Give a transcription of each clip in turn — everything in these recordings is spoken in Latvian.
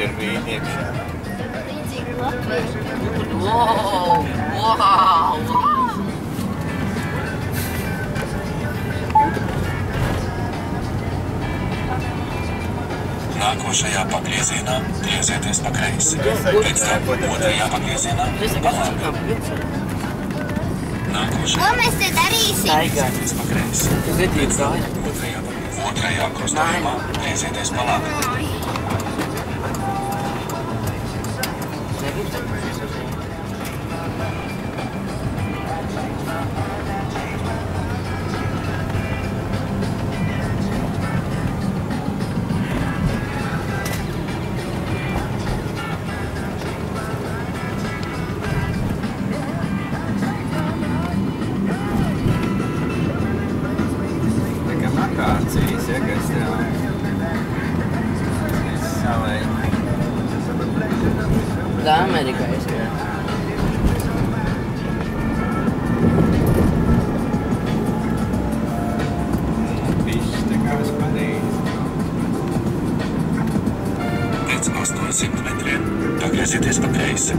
ir vīni iekšā. Līdzīgi Latvija. Wow! Wow! Nākošajā pagriezienā griezieties pa kreisi. Pēc tam otrajā pagriezienā pa labi. Ko mēs te darīsim? Griezieties pa kreisi. Otrajā krustojumā griezieties pa labi. Akācijas, ja, kas tev salai. Tā Amerikā izskatās. Viss tā kā uz Parīzi. Pēc 800 metriem pagriezieties pa kreisi.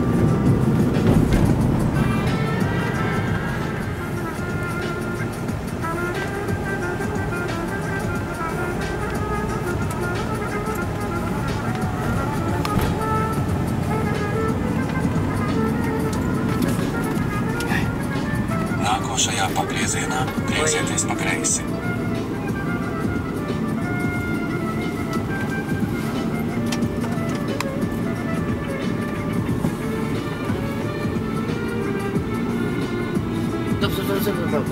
Nākošajā pagriezienā griezieties pa kreisi. Stop.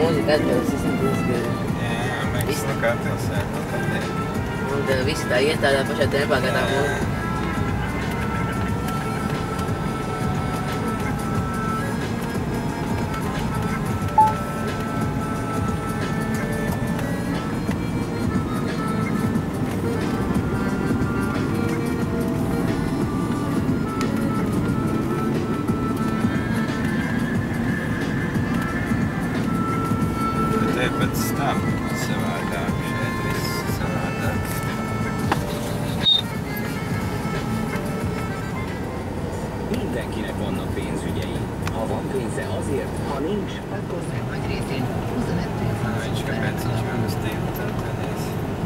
Mūzika atbildes, es nebūs, Jā, Meksika kā pilsēta. un visi tā iet tādā pašā tempā, kā tā mūzika. Pēc tam savādāk, šeit viss savādāk. Mindenkinek vannak pénzügyei. Ha van pénze azért, ha nincs, akkor Ország nagy részén 25 Viņš kāpēc viņš vēl uz tiltam tenés.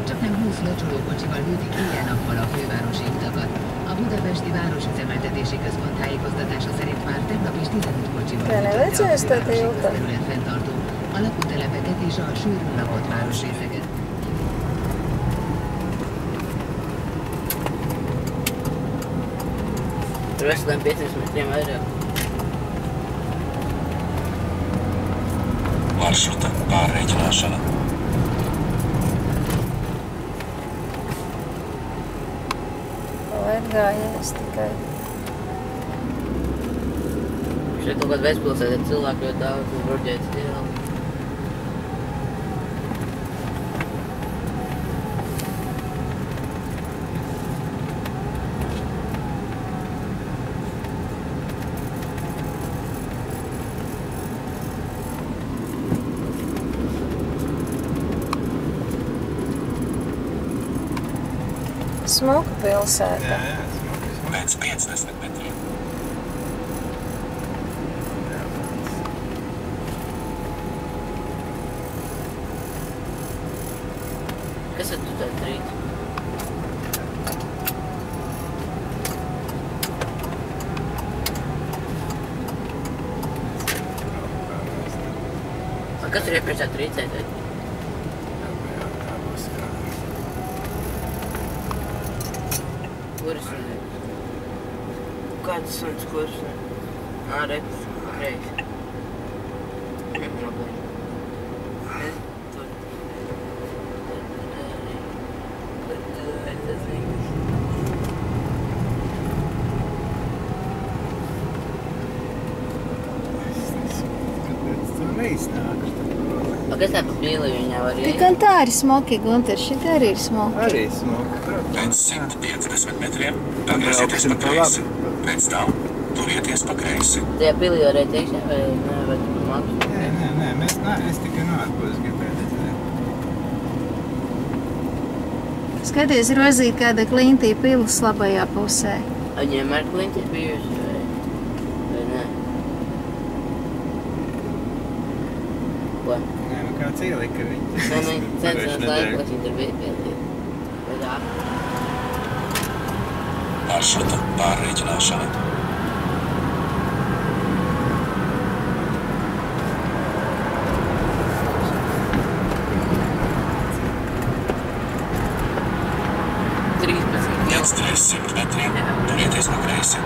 Csak nem 20 locsolókocsival hűtik éjjel-nappal a fővárosi utakat. A budapesti városüzemeltetési központ tájékoztatása szerint már tegnap is 15 kocsival hűtötte a fővárosi közterület fenntartó a lakótelepeket és a sűrűn lakott városrészeket. Tur esam 500 metriem vairāk. Maršruta pārreķināšana. Vēl ir gājies tikai. Šeit kaut kāda vecpilsēta ir cilvēku ļoti daudz un bruģēts dielu. Smuka pilsēta. Jā, smuki. Pēc 50 metriem. Kas ir tu tā trīt? Kas tur iepriekš tā trīcēt? Kuras un... Kāds suns, kuras un... Re, reiz. Kas tā pa pīli viņā var Tā kā tā ir smoki, Gunter, šitā arī ir smoki. Arī smuki, protams. Pēc 150 metriem pagriezieties pa kreisi. Pēc tam turieties pa kreisi. Tajā pīlī varēja teikšņā vai ne, vai tu maksu? Nē, es tikai no ārpus gribēju redzēt. Skaties, rozīt kāda klintī pilis labajā pusē. Viņiem ar klinti ir bijuši vai ne? Ko? Nē, kāds ielika viņi. Nē, viņi cenšanās laikos, viņi tur bija pielīt. Vai tā? Maršruta pārreķināšana. Pēc 300 metriem turieties pa kreisi.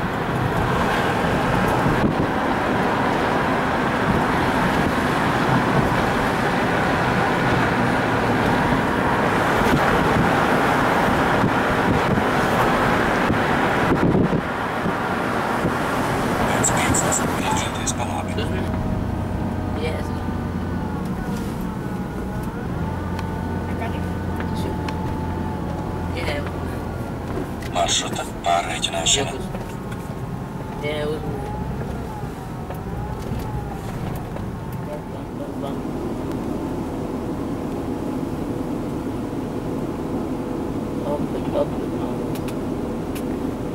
Pēc 50 griežieties pa labi. Jēzus. Maršruta pārreķināšana. Jā, uzmanīgi.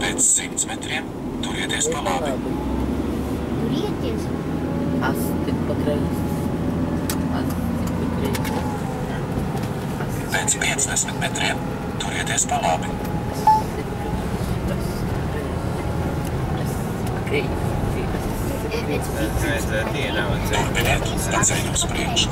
Pēc 100 metriem turieties pa labi. Turieties? Asti pa kreisi. Pēc 50 metriem turieties pa labi. Vajadzētu ienākt. Turpiniet pa ceļu uz priekšu.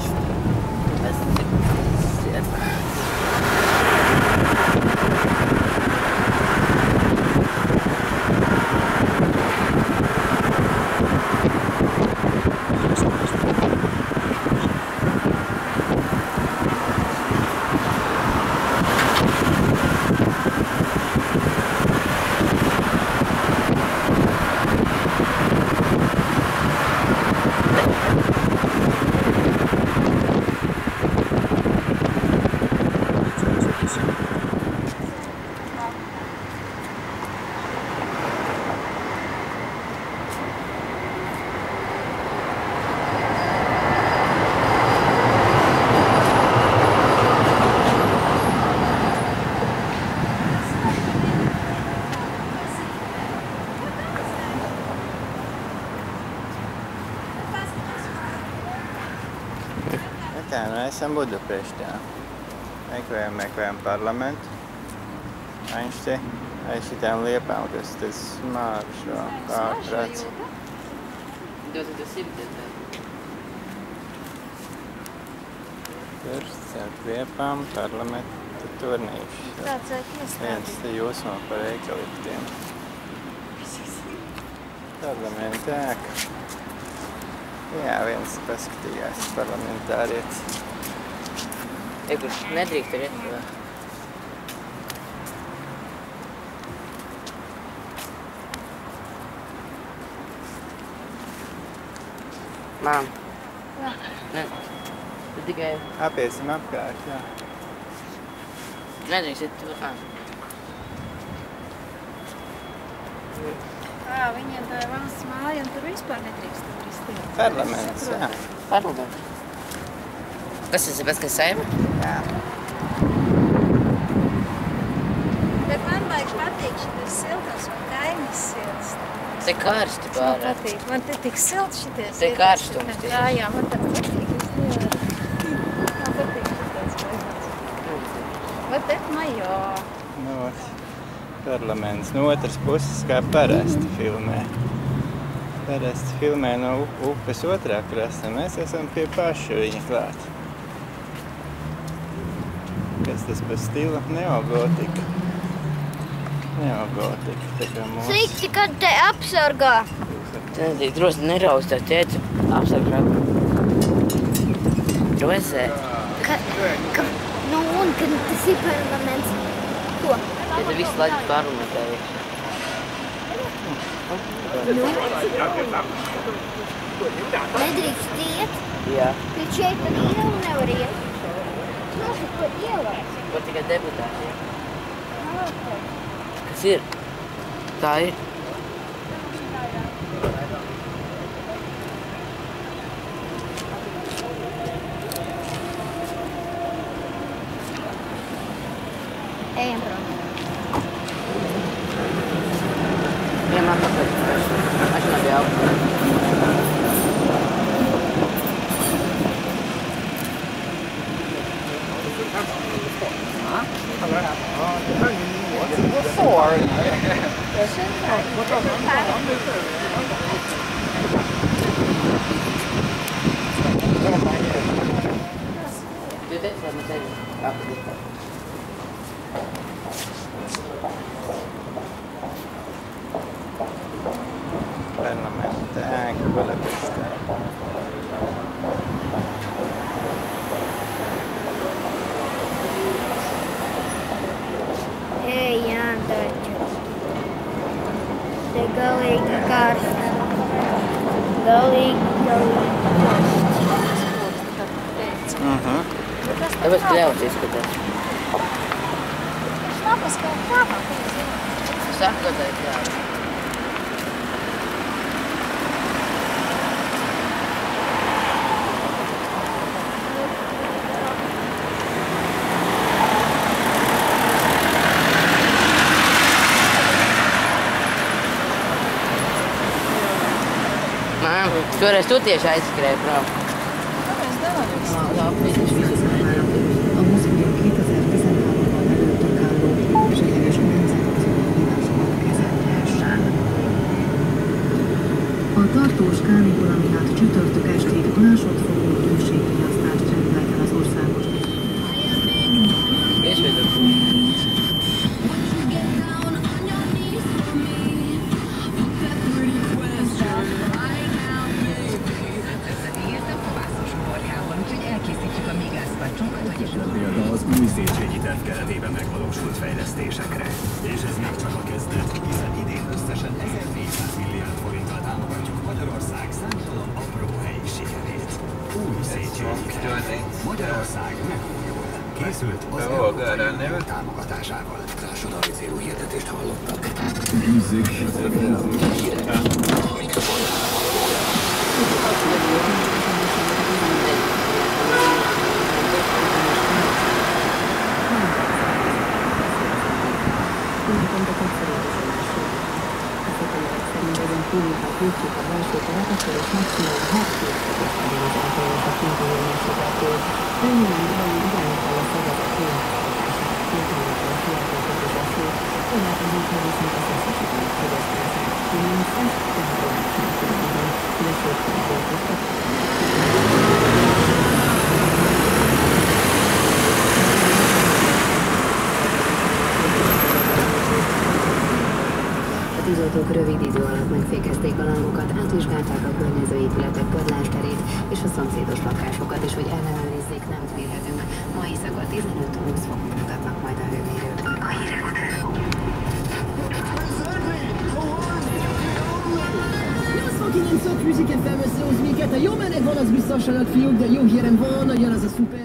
Tā, mēs esam Budapeštā. Meklējam parlamentu. Viņš te aiz šitām liepām, kas tas smāršo ārprāts. Tur starp liepām parlamenta turnīšs. Tāds iestādi. Viens te jūsmā par eikaliptiem. Parlamenta ēka. Jā, viens paskatījās parlamentārietis. Kurš nedrīkst tur iet vēl. Mām. Ne, tu tikai Apiesim apkārt, jā. nedrīkst iet tur. Viņiem tā ir valsts māja, un tur vispār nedrīkst turistīt. Parlaments, jā. Parlaments. Kas tas ir pēc, kas saima? Jā. Bet man vajag patīk šitas siltums, man kaimis silts. Te karsti Man pārāk. patīk, man te tik silts šities. Te karstums tie. Jā, man tā patīk, es nevaru. Man patīk šitais klimats. Vat te majā. Nu, parlaments no otras puses, kā parasti filmē. Parasti filmē no upes otrā krasta. Mēs esam pie paša viņa klāt. Kas tas pa stilu? Neogotika. Neogotika. Tā kā mūsu... Slikti, kad te apsargā. Te nedrīkst droši neraust, tā tēti apsargāt. Rozē. Nu, un kad tas ir parlaments. Ko? Ja te visu laiku parlamentā ir. Nedrīkst iet. Jā. Bet šeit pat ielu nevar iet. Nošat pa ielā. Ko tikai deputāti, jā? Kas ir? Tā ir. Ejam prom. Ejam atpakaļ. Mašīnā bija augsta. Tu teici, lai mēs ejam atpakaļ. Parlamenta ēka Budapestē. Ejam taču. Te galīgi karsts. Galīgi. Tāpēc kļauts izskatās. Šlapas kā kāpā. Saka, ka tā ir kļauts. Toreiz tu tieši aizskrēji prom. Kāpēc nevarēs? A mozgó 2013-ban előttünk álló zsíres nemzetközi világszokat kezelhessen. A tartós kánikula miatt csütörtök estig másodfokú hőségi használt csendben az országos. Példa az új széchenyi terv keretében megvalósult fejlesztésekre. És ez még csak a kezdet, hiszen idén összesen 1400 milliárd forinttal támogatjuk Magyarország számtalan apró helyiségevét. Új széchenyi terv. Magyarország megújul. Készült az Európai támogatásával. Társadalmi célú hirdetést hallottak. Ha hűtjük a belső teret, akkor is maximum 7-fokos legyen az eltolás a kintű hőmérséklettől. Hőmérsékletben igazán kell a szegezet hőmérsékletását, filterületen fiatalok és eső, tehát az úgy viszont a feszesítőt fogyasztását. Mint ezt, tehát a megfelelően, hogy a sőt dolgoztak. A tűzoltók rövid idő alatt megfékezték a lángokat, átvizsgálták a környező épületek padlásterét és a szomszédos lakásokat is, hogy ellenőrizzék, nem félhetünk. Ma éjszaka 15-20 fokot mutatnak majd a hőmérők. A hírek után. Music FM összehozz minket, a jó menet van, az biztosan fiúk, de jó hírem van, jön az a szuper